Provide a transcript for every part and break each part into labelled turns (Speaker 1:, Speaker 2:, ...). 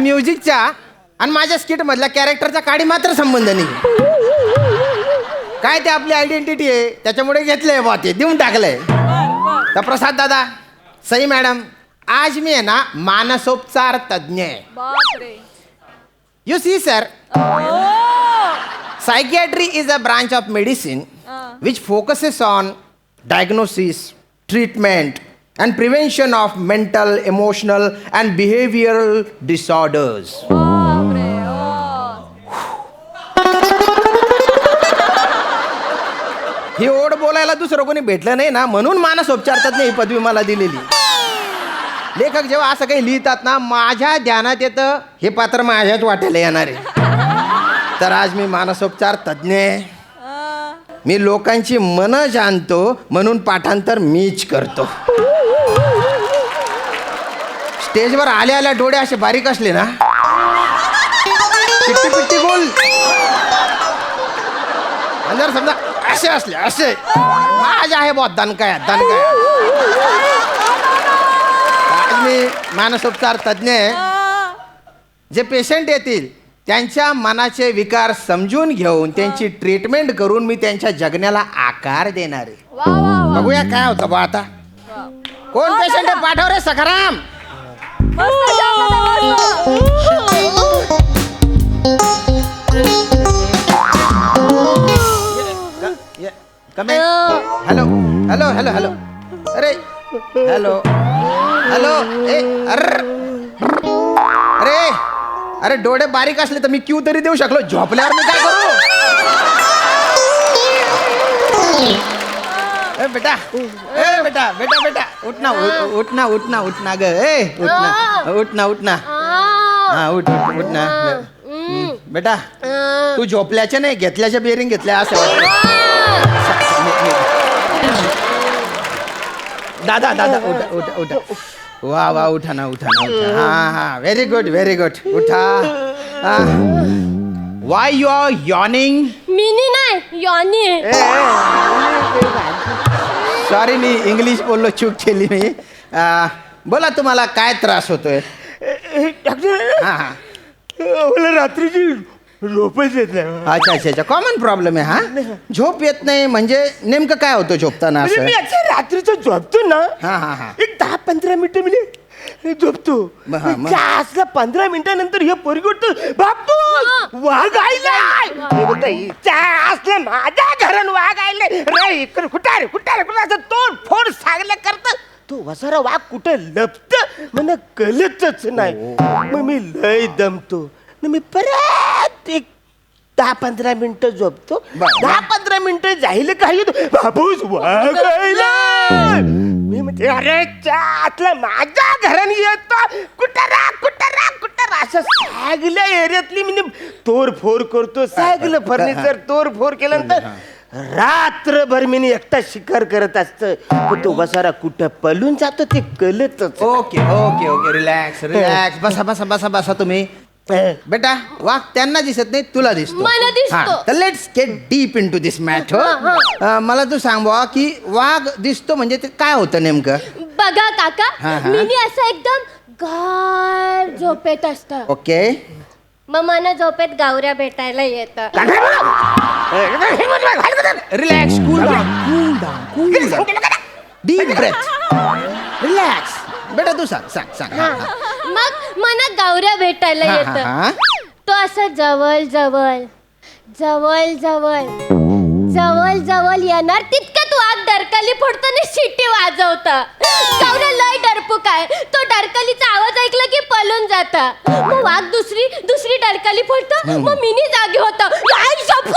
Speaker 1: म्युझिकचा आणि माझ्या स्किट मधल्या कॅरेक्टरचा काडी मात्र संबंध नाही. काय ते आपली आयडेंटिटी आहे त्याच्यामुळे घेतलंय बा ते देऊन टाकलंय. तर प्रसाद दादा, सई मॅडम, आज मी आहे ना मानसोपचार तज्ञ आहे. You see sir, psychiatry is a branch of medicine which focuses on diagnosis, treatment and prevention of mental, emotional and behavioral disorders. ही ओढ बोलायला दुसरं कोणी भेटलं नाही ना, म्हणून मानसोपचार तज्ञ ही पदवी मला दिलेली. लेखक जेव्हा असं काही लिहितात ना, माझ्या ध्यानात येतं हे पात्र माझ्याच वाटेला येणार आहे. तर आज मी मानसोपचार तज्ञ आहे. मी लोकांची मनं जाणतो म्हणून पाठांतर मीच करतो. स्टेजवर आल्या आल्या डोळे असे बारीक असले ना, पिट्टी पिट्टी बोल, आणि जर समजा असे असले असे, माझ्या आहे बॉ दणकाया दणकाया. आज मी मानसोपचार तज्ञ आहे. जे पेशंट येतील त्यांच्या मनाचे विकार समजून घेऊन त्यांची ट्रीटमेंट करून मी त्यांच्या जगण्याला आकार देणार आहे. बघूया काय होतं बा आता. कोण पेशंट आहे पाठव रे Sakharam. Hello hello hello hello, अरे हॅलो हॅलो, ए अरे अरे डोळे बारीक असले तर मी क्यू तरी देऊ शकलो, झोपल्यावर मी काय करू. ए बेटा, ए बेटा बेटा बेटा, उठ ना उठ ना उठ ना उठ ना ग, ए उठ ना उठ ना उठ ना, हा उठ उठ उठ ना बेटा. तू झोपल्याच्या नाही घेतल्याच्या बेरिंग घेतल्या असं वाटतं. दादा दादा उठा उठा उठा, वा वा उठा ना उठा ना उठा. हा हा, व्हेरी गुड व्हेरी गुड, उठा. Why you are yawning.
Speaker 2: मिनी नाही यॉनी.
Speaker 1: सॉरी मी इंग्लिश बोललो, चूक केली मी. बोला तुम्हाला काय त्रास होतोय.
Speaker 3: डॉक्टर,
Speaker 1: हा हा,
Speaker 3: मला रात्रीची झोपच येत नाही.
Speaker 1: अच्छा अच्छा अच्छा, कॉमन प्रॉब्लेम आहे हा. झोप येत नाही म्हणजे नेमकं काय होतं झोपताना
Speaker 3: म्हणजे
Speaker 1: असं.
Speaker 3: मी असं रात्रीचं झोपतो ना,
Speaker 1: हा हा हा,
Speaker 3: एक 10-15 मिनिटं मी झोपतो.
Speaker 1: हा, मग?
Speaker 3: असल्या 15 मिनिटानंतर हे पोरगी उठतो, बापू वाघ आयलाय. असलं माझ्या घरान वाघ आयले रे, इकडे कुठं रे कुठं रे कुठं, असं तोड फोड सांगल्या करत. तो वसारा वाघ कुठं लपत मला कळतच नाही. मग मी लय दमतो. मग मी परत एक 10-15 मिनिटं झोपतो. 10-15 मिनिटं जाईल काही बाबूच वागायला. मी म्हणते अरे आतला माझ्या घराने येतो, कुठं रा कुठं रा कुठं रा, असं सगळ्या एरियातली मी तोडफोड करतो. सगळं फर्निचर तोडफोड केल्यानंतर रात्रभर मी एकटा शिकार करत असतं. पण तो वसारा कुठं पळून जातो ते कळतच.
Speaker 1: Okay okay okay, relax relax, बसा बसा बसा बसा तुम्ही. बेटा वाघ त्यांना दिसत नाही, तुला दिसतो.
Speaker 2: मला दिसतो.
Speaker 1: हा, तर let's get deep into this matter. मला तू सांग बुवा की वाघ दिसतो म्हणजे ते काय होतं नेमकं.
Speaker 2: बघा काका,
Speaker 1: हा, हा.
Speaker 2: मिनी असं एकदम गार झोपेत असत.
Speaker 1: ओके,
Speaker 2: मग मला झोपेत गावऱ्या भेटायला येतं.
Speaker 1: Relax, cool down cool down, deep breath, relax. बेटा तू सांग सांग सांग. हा, हा.
Speaker 2: मग मला गावऱ्या भेटायला
Speaker 1: हा, हा,
Speaker 2: येतं.
Speaker 1: हा.
Speaker 2: तो असं जवळ जवळ जवळ जवळ जवळ जवळ येणार तितकं तू आत डरकाली फोडतो आणि शिट्टी वाजवतं. गावऱ्या लय डरपूक आहे. तो डरकालीचा आवाज ऐकला की पळून जाता. मग वाघ दुसरी डरकाली फोडतो. मग मिनी जागी होतं. आई शपथ.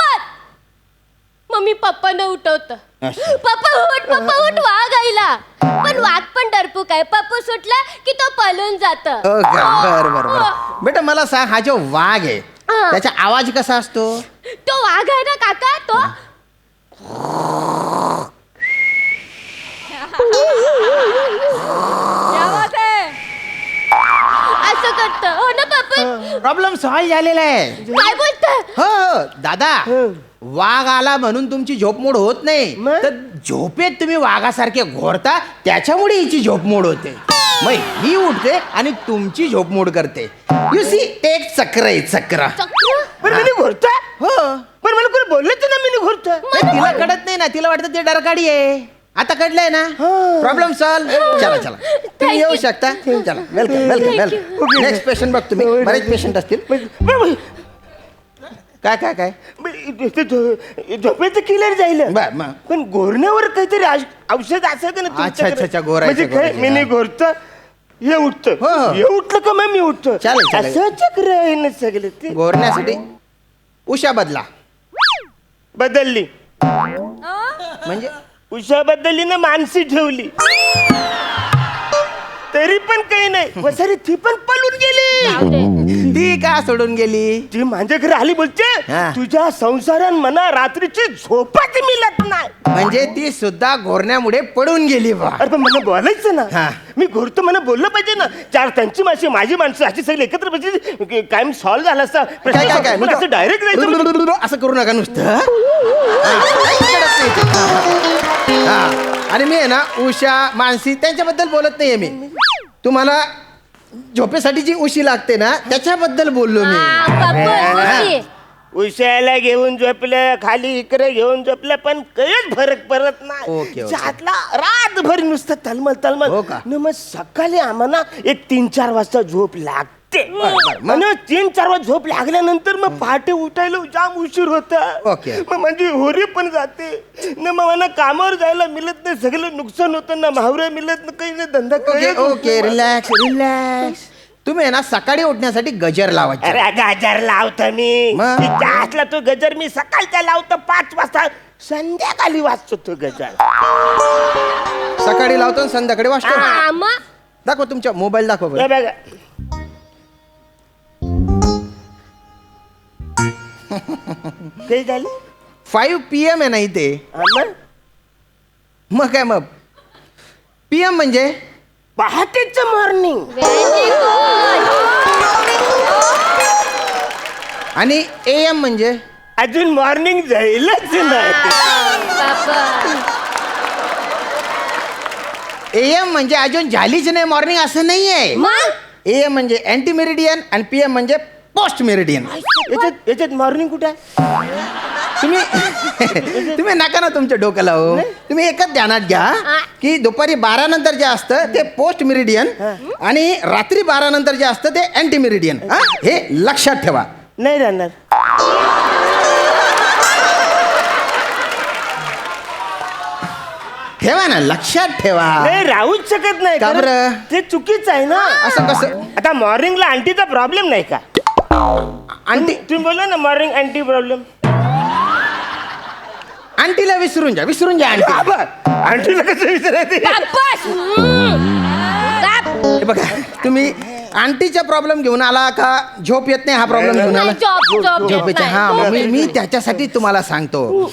Speaker 2: मग मी पप्पानं उठवतं. पप्पा उठ वाघ आईला. पण वाघ पण डरपूक आहे. पप्पा सुटला की तो पळून जात.
Speaker 1: ओके, बर बर बर. बेटा मला सांग, हा जो वाघ आहे त्याचा आवाज कसा असतो.
Speaker 2: तो वाघ आहे ना काका, तो असं करत. हो ना पप्पा.
Speaker 1: प्रॉब्लेम सॉल्व झालेला आहे.
Speaker 2: काय बोलत.
Speaker 1: हो दादा, वाघ आला म्हणून तुमची झोपमोड होत नाही,
Speaker 3: मग?
Speaker 1: तर झोपेत तुम्ही वाघासारखे घोरता, त्याच्यामुळे हिची झोपमोड होते. मग ही उठते आणि तुमची झोपमोड करते. यू सी, ते एक चक्र आहे, चक्र.
Speaker 3: पण मी घोरतो.
Speaker 1: हो.
Speaker 3: पण मला कोणी बोललंच ना मी घोरतो.
Speaker 1: नाही, तिला कळत नाही ना, तिला वाटतं ते डरकाडी आहे. आता कळलंय ना, प्रॉब्लेम सॉल्व. चला चला, तुम्ही येऊ शकता. चला, welcome welcome welcome. Next patient बघ तुम्ही, बरेच पेशंट असतील. काय काय काय
Speaker 3: झोपेचं क्लिअर जाईल.
Speaker 1: बर, मग.
Speaker 3: पण घोरण्यावर काहीतरी औषध असेल का ना
Speaker 1: अच्छा, अच्छा, अच्छा,
Speaker 3: तुमच्याकडे?
Speaker 1: घोरायचं,
Speaker 3: म्हणजे काय,
Speaker 1: घोरायचं,
Speaker 3: मी नाही
Speaker 1: हा.
Speaker 3: घोरतो, हे उठतं,
Speaker 1: हो.
Speaker 3: हे उठलं का मग मी उठतो.
Speaker 1: चालेल, चालेल.
Speaker 3: असं चक्र आहे ना सगळे ते.
Speaker 1: घोरण्यासाठी उषा बदला.
Speaker 3: बदलली.
Speaker 1: म्हणजे
Speaker 3: उषा बदलली ना, मानसी ठेवली. तरी पण काही नाही. वसारी ती पण पळून गेली.
Speaker 1: ती का सोडून गेली?
Speaker 3: ती माझ्या घरी आली, बोलते
Speaker 1: हा.
Speaker 3: तुझ्या संसारात मला रात्रीची झोपच मिळत नाही.
Speaker 1: म्हणजे ती सुद्धा घोरण्यामुळे पडून गेली बा.
Speaker 3: अरे पण मला बोलायचं
Speaker 1: हा.
Speaker 3: ना, मी घोरतो, मला बोललं पाहिजे ना. चार त्यांची माणसं, माझी माणसं अशी सगळी एकत्र बसली, कायम सॉल्व्ह झाला असता.
Speaker 1: काय काय काय
Speaker 3: पण असं डायरेक्ट जायचं.
Speaker 1: असं करू नका नुसतं. काहीच कळत नाही ते. हा. आणि मी आहे ना, उषा मानसी त्यांच्याबद्दल बोलत नाहीये मी. तुम्हाला झोपेसाठी जी उशी लागते ना, त्याच्याबद्दल बोललो मी.
Speaker 3: उशाला घेऊन झोपलं, खाली इकडे घेऊन झोपलं, पण काहीच फरक पडत
Speaker 1: ओके,
Speaker 3: नाही.
Speaker 1: ओके.
Speaker 3: चातला रातभर नुसतं तलमल तलमल.
Speaker 1: हो का?
Speaker 3: न मग सकाळी आम्हाला एक 3-4 वाजता झोप लागते.
Speaker 1: बरं, मग?
Speaker 3: आणि 3-4 वाजता झोप लागल्यानंतर मग पहाटे उठायला जाम उशीर होता.
Speaker 1: ओके.
Speaker 3: मग माझी होरी पण जाते न, मग मला कामावर जायला मिळत नाही, सगळं नुकसान होतं ना, महावरा मिळत नाही, काही नाही, धंदा
Speaker 1: ओके
Speaker 3: काही
Speaker 1: ओके, रिलॅक्स रिलॅक्स. तुम्ही आहे ना, सकाळी उठण्यासाठी गजर लावायचे.
Speaker 3: अरे गजर लावतो मी.
Speaker 1: मग?
Speaker 3: असला तो गजर मी सकाळचा लावतो 5 वाजता, संध्याकाळी वाचतो तो गजर.
Speaker 1: सकाळी लावतो आणि संध्याकाळी वाजतो.
Speaker 2: आम्हा
Speaker 1: दाखव तुमच्या मोबाईल, दाखव बरं.
Speaker 3: हे बघा. काही झालं
Speaker 1: 5 PM आहे ना इथे.
Speaker 3: आम्हा?
Speaker 1: मग काय, मग PM म्हणजे
Speaker 3: पहाटेचं मॉर्निंग.
Speaker 2: व्हेरी
Speaker 1: आणि AM म्हणजे
Speaker 3: अजून मॉर्निंग जाईलच नाही.
Speaker 1: AM म्हणजे अजून झालीच नाही मॉर्निंग, असं नाहीये.
Speaker 2: मग
Speaker 1: AM म्हणजे अँटी मेरिडियन आणि PM म्हणजे पोस्ट मेरिडियन.
Speaker 3: याच्यात मॉर्निंग कुठे आहे?
Speaker 1: तुम्ही नका ना तुमच्या डोक्याला हो. तुम्ही एकच ध्यानात घ्या की दुपारी 12 नंतर जे असतं ते पोस्ट मेरिडियन आणि रात्री 12 नंतर जे असतं ते अँटी मेरिडियन. हे लक्षात ठेवा.
Speaker 3: नाही राहणार.
Speaker 1: ठेवा ना, लक्षात ठेवा.
Speaker 3: नाही राहूच शकत नाही.
Speaker 1: का
Speaker 3: कारण
Speaker 1: बरं?
Speaker 3: ते चुकीचं आहे ना.
Speaker 1: असं कसं?
Speaker 3: आता मॉर्निंगला आंटीचा प्रॉब्लेम नाही का?
Speaker 1: आंटी
Speaker 3: तुम्ही बोला ना मॉर्निंग अँटी प्रॉब्लेम.
Speaker 1: आंटीला विसरून जा, विसरून जा आंटी.
Speaker 3: आंटीला कसं विचारायचं?
Speaker 2: बापस.
Speaker 1: हे बघा, तुम्ही आंटीचा प्रॉब्लेम घेऊन आला का झोप येत नाही हा प्रॉब्लेम घेऊन आला? झोपेचा. हा, मग मी त्याच्यासाठी तुम्हाला सांगतो.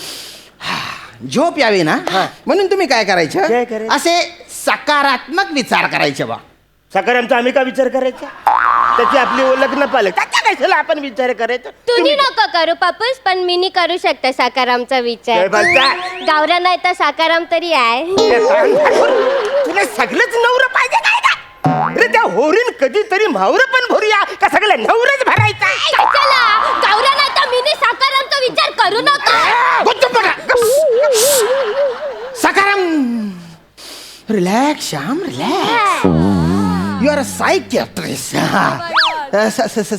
Speaker 1: झोप यावी ना, म्हणून तुम्ही काय
Speaker 3: काय
Speaker 1: करायचं,
Speaker 3: करायचं?
Speaker 1: असे सकारात्मक विचार करायचे बा.
Speaker 3: सकारामचा आम्ही का विचार करायचा? त्याची आपली ओळख न पाहिलं त्याच्या कशाला आपण विचार करायचा?
Speaker 2: तुम्ही नको करू पापूस, पण मी नाही करू शकता साकारामचा विचार.
Speaker 3: काय बोलता?
Speaker 2: गावरा नाही तर साकाराम तरी आहे.
Speaker 3: तुला सगळंच नवरं पाहिजे काय का? अरे त्या होरीन कधीतरी मावर पण भरूया का सगळं नवरच भरायचा?
Speaker 2: कशाला? गावरा नाही तर मी नाही साकारामचा विचार करू नका.
Speaker 1: गुपचूप बघा. Sakaram. Relax Shyam, relax. You are a psychiatrist.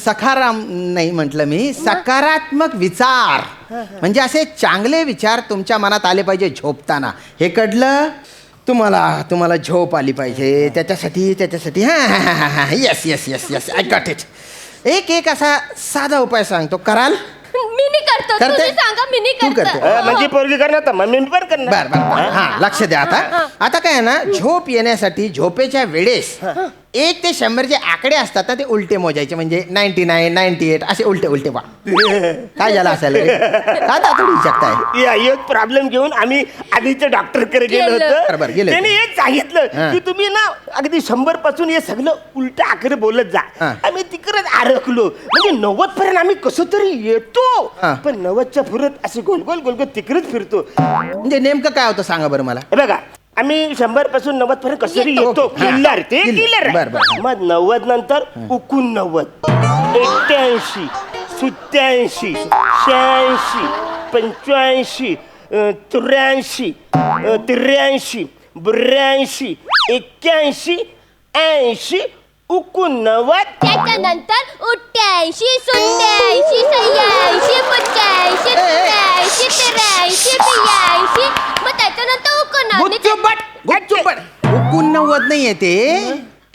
Speaker 1: Sakaram नाही म्हटलं मी, सकारात्मक विचार. म्हणजे असे चांगले विचार तुमच्या मनात आले पाहिजे झोपताना. हे कळलं तुम्हाला झोप आली पाहिजे. त्याच्यासाठी हा yes yes yes yes, I got it. एक असा साधा उपाय सांगतो, कराल?
Speaker 2: मी नाही करतो.
Speaker 1: करते?
Speaker 2: तुम्ही सांगा, मी नाही
Speaker 1: तू
Speaker 2: करत.
Speaker 1: करते.
Speaker 3: म्हणजे पोरगी करणार तर मम्मी पण करणार.
Speaker 1: बर हा, लक्ष द्या. आता काय आहे ना, झोप येण्यासाठी झोपेच्या वेळेस 1 ते 100 जे आकडे असतात ना ते उलटे मोजायचे म्हणजे 99, 98 असे उलटे उलटे वा काय झालं असेल रे? का तातडी शकताय
Speaker 3: एक प्रॉब्लेम घेऊन आम्ही आधीच्या डॉक्टरकडे गेलो
Speaker 1: बरोबर,
Speaker 3: होतो.
Speaker 1: गेले
Speaker 3: त्याने एक सांगितलं
Speaker 1: हा.
Speaker 3: की तुम्ही ना अगदी 100 पासून हे सगळं उलट आकडे बोलत जा.
Speaker 1: हा.
Speaker 3: आम्ही तिकडेच अडकलो म्हणजे 90 पर्यंत आम्ही कसं तरी येतो
Speaker 1: हा.
Speaker 3: पण 90च्या पुरत असे गोल गोल गोल गोल तिकडेच फिरतो.
Speaker 1: म्हणजे नेमकं काय होतं सांगा बरं मला.
Speaker 3: हे बघा आम्ही 100 पासून 90 पर्यंत कसं तरी
Speaker 1: येतो.
Speaker 3: येतो.
Speaker 1: हा.
Speaker 3: किल्लर ते
Speaker 1: किल्लर.
Speaker 3: किल्लर आहे.
Speaker 1: बरं, बरं.
Speaker 3: मग 90 नंतर 89, 81, 87, 86, 85, 83, 83, 82, 81, 80, 89.
Speaker 2: त्याच्यानंतर 88, 87, 86, 85, 83, 83, 82. मग त्याच्यानंतर 89.
Speaker 1: गुच्चुपट 89 नाही येते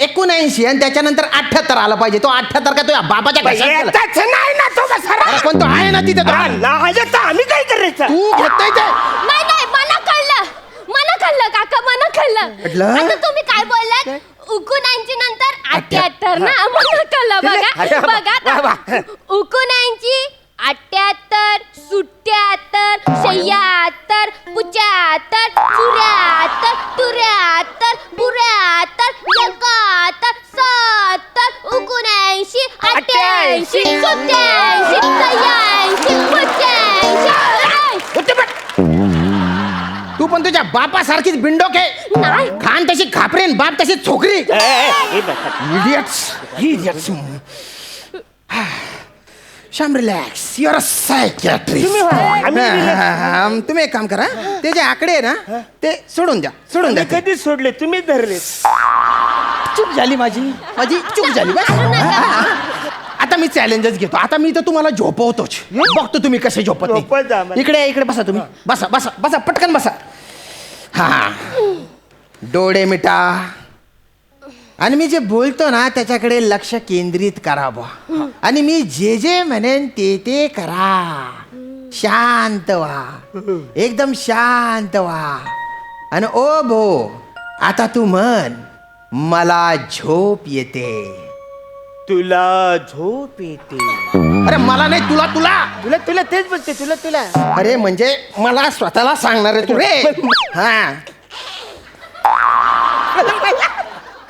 Speaker 1: 79 आणि त्याच्यानंतर 78 आला पाहिजे. तो 78 का तुझ्या बाबाच्या घशात गेला?
Speaker 3: येताच नाही ना तो बसारा.
Speaker 1: अरे पण तो आहे ना तिथे तो.
Speaker 3: नाही तर आम्ही काय करायचं?
Speaker 1: तू घेताय ते
Speaker 2: नाही नाही मला कळलं काका मला कळलं.
Speaker 1: म्हटलं?
Speaker 2: आता तुम्ही काय बोललात 79 नंतर 78 ना मला कळलं बघा
Speaker 3: अरे वा,
Speaker 2: बघा
Speaker 3: वा.
Speaker 2: 79, 78, 77, 76, 75, 74, 73, 74, 71, 70, 79, 88, 87, 86, 85.
Speaker 1: तू पण तुझ्या बापासारखीच बिंडोक आहे.
Speaker 2: नाही
Speaker 1: खान तशी खापरेन बाप तशी छोकरी.
Speaker 3: हे बघा.
Speaker 1: Idiots Sham relax your a psychiatrist.
Speaker 3: तुम्ही व्हा, आम्ही
Speaker 1: तुम्ही एक काम करा ते जे आकडे आहे ना ते सोडून द्या सोडून द्या.
Speaker 3: कधी सोडले तुम्ही धरले.
Speaker 1: चूक झाली माझी चूक झाली बस. आता मी चॅलेंजच घेतो. आता मी तर तुम्हाला झोपवतोच. बघतो तुम्ही कसे झोपत
Speaker 3: झोपत जा
Speaker 1: नाही.
Speaker 3: मला.
Speaker 1: इकडे बसा तुम्ही. बसा बसा बसा पटकन बसा. हा डोळे मिटा आणि मी जे बोलतो ना त्याच्याकडे लक्ष केंद्रित करावं आणि मी जे म्हणेन ते करा. शांत व्हा एकदम शांत व्हा आणि ओ भो आता तू म्हण मला झोप येते.
Speaker 3: तुला झोप येते.
Speaker 1: अरे मला नाही तुला तुला
Speaker 3: तुला तुला तेच बोलते तुला.
Speaker 1: अरे म्हणजे मला स्वतःला सांगणार आहे तू रे. हा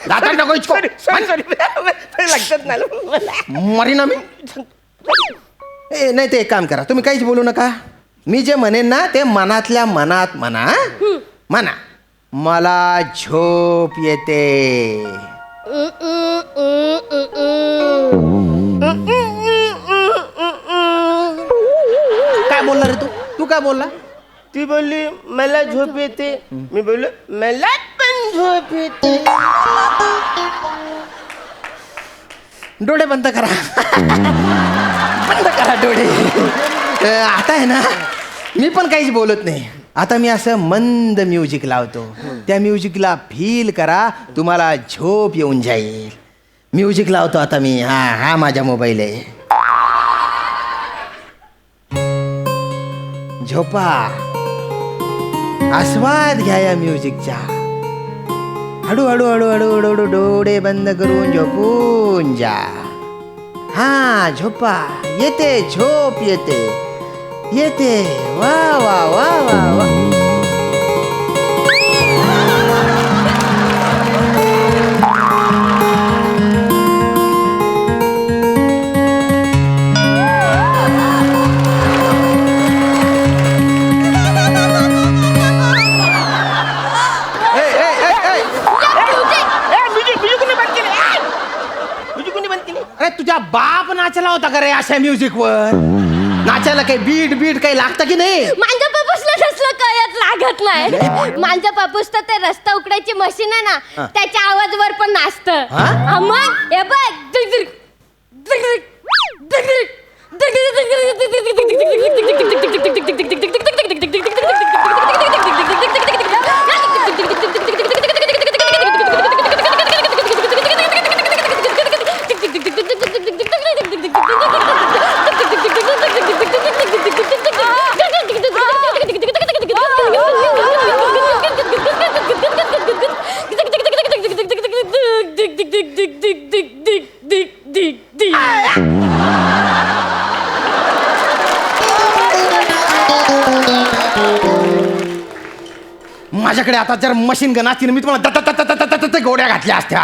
Speaker 1: दाता नको इचको.
Speaker 3: लक्षात नाही.
Speaker 1: मरीना मी नाही ते एक काम करा तुम्ही काहीच बोलू नका. मी जे म्हणेन ना ते मनातल्या मनात म्हणा. म्हणा मला झोप येते. काय बोलला रे तू काय बोलला?
Speaker 3: ती बोलली मला झोप येते. मी बोललो मला पण झोप येते.
Speaker 1: डोळे बंद करा. बंद करा डोळे. आता आहे ना मी पण काहीच बोलत नाही. आता मी असं मंद म्युझिक लावतो. त्या म्युझिकला फील करा तुम्हाला झोप येऊन जाईल. म्युझिक लावतो आता मी. हा माझा मोबाईल आहे. झोपा आस्वाद घ्या या म्युझिकचा. हळूहळू हळूहळू हळूहळू डोळे बंद करून झोपून जा. हा झोपा. येते झोप येते येते. वा वा वा वा वा. अरे तुझ्या बाप नाचला होता का रे अशा म्युझिक वर? नाचायला काही बीट काही लागतं की नाही?
Speaker 2: माझ्या पापूसला तसलं कळत लागत नाही. माझ्या पापूस तर ते रस्ता उकडायची मशीन आहे ना त्याच्या आवाजवर पण नाचतं.
Speaker 1: हा?
Speaker 2: मग हे बघ
Speaker 1: माझ्याकडे आता जर मशीन गन असती ना मी तुम्हाला गोड्या घातल्या असत्या.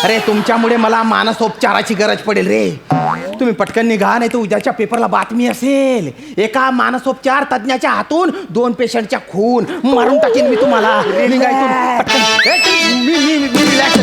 Speaker 1: अरे तुमच्यामुळे मला मानसोपचाराची गरज पडेल रे. तुम्ही पटकन निघा नाही तर उद्याच्या पेपरला बातमी असेल एका मानसोपचार तज्ञाच्या हातून 2 पेशंटच्या खून मारून टाकेन मी तुम्हाला. निघायतून पटकन. मी रिलॅक्स